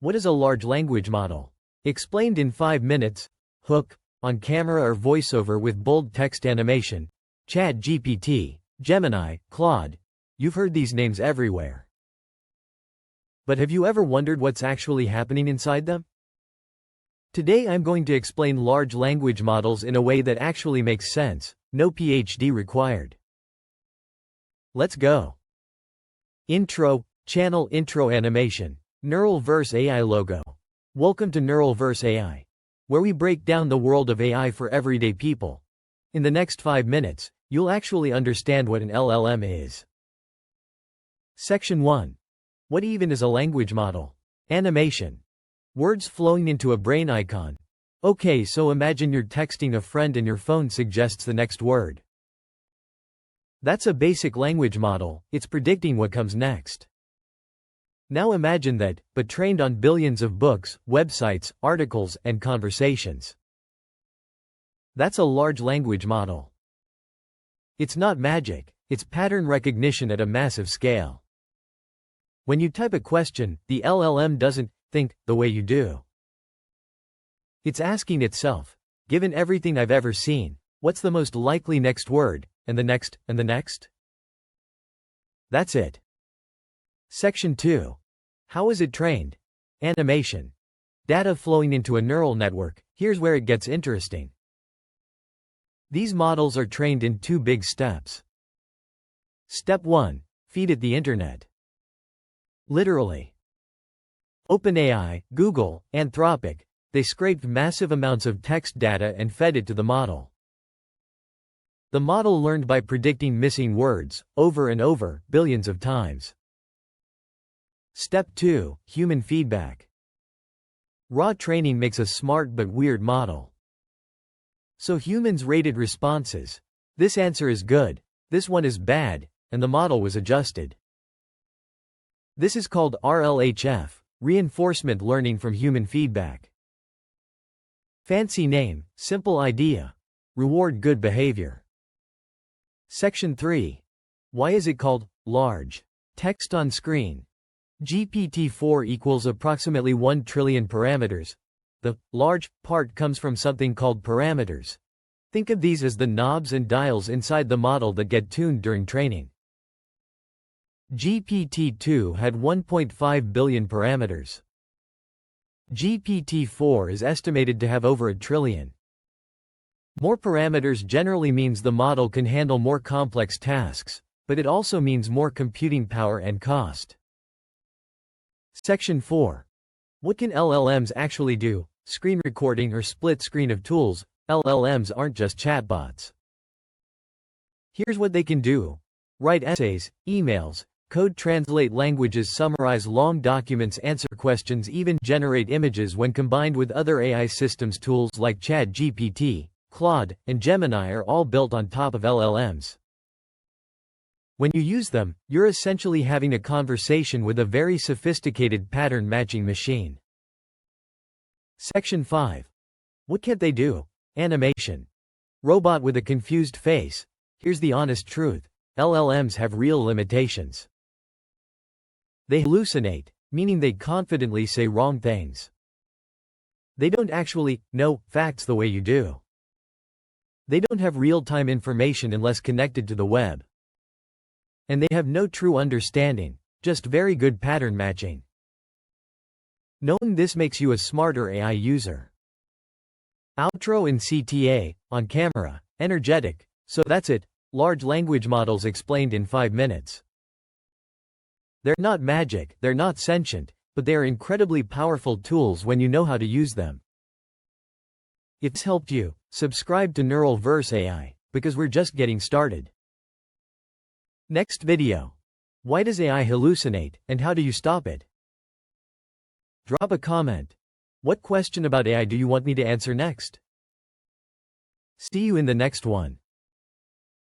What is a large language model? Explained in 5 minutes. Hook, on camera or voiceover with bold text animation. ChatGPT, Gemini, Claude. You've heard these names everywhere. But have you ever wondered what's actually happening inside them? Today I'm going to explain large language models in a way that actually makes sense, no PhD required. Let's go. Intro, channel intro animation. Neuralverse AI logo. Welcome to Neuralverse AI, where we break down the world of AI for everyday people. In the next 5 minutes, you'll actually understand what an LLM is. Section 1. What even is a language model? Animation. Words flowing into a brain icon. Okay, so imagine you're texting a friend and your phone suggests the next word. That's a basic language model, it's predicting what comes next. Now imagine that, but trained on billions of books, websites, articles, and conversations. That's a large language model. It's not magic, it's pattern recognition at a massive scale. When you type a question, the LLM doesn't think the way you do. It's asking itself, given everything I've ever seen, what's the most likely next word, and the next, and the next? That's it. Section 2. How is it trained? Animation. Data flowing into a neural network. Here's where it gets interesting. These models are trained in 2 big steps. Step 1. Feed it the internet. Literally. OpenAI, Google, Anthropic, they scraped massive amounts of text data and fed it to the model. The model learned by predicting missing words, over and over, billions of times. Step 2. Human feedback. Raw training makes a smart but weird model. So humans rated responses. This answer is good, this one is bad, and the model was adjusted. This is called RLHF, reinforcement learning from human feedback. Fancy name, simple idea. Reward good behavior. Section 3. Why is it called large? Text on screen. GPT-4 equals approximately 1 trillion parameters. The large part comes from something called parameters. Think of these as the knobs and dials inside the model that get tuned during training. GPT-2 had 1.5 billion parameters. GPT-4 is estimated to have over 1 trillion. More parameters generally means the model can handle more complex tasks, but it also means more computing power and cost. Section 4. What can LLMs actually do? Screen recording or split screen of tools. LLMs aren't just chatbots. Here's what they can do. Write essays, emails, code, translate languages, summarize long documents, answer questions, even generate images. When combined with other AI systems, tools like ChatGPT, Claude, and Gemini are all built on top of LLMs. When you use them, you're essentially having a conversation with a very sophisticated pattern matching machine. Section 5. What can't they do? Animation. Robot with a confused face. Here's the honest truth. LLMs have real limitations. They hallucinate, meaning they confidently say wrong things. They don't actually know facts the way you do. They don't have real-time information unless connected to the web. And they have no true understanding, just very good pattern matching. Knowing this makes you a smarter AI user. Outro in CTA, on camera, energetic. So that's it, large language models explained in 5 minutes. They're not magic, they're not sentient, but they are incredibly powerful tools when you know how to use them. If this helped you, subscribe to Neuralverse AI, because we're just getting started. Next video. Why does AI hallucinate, and how do you stop it? Drop a comment. What question about AI do you want me to answer next? See you in the next one.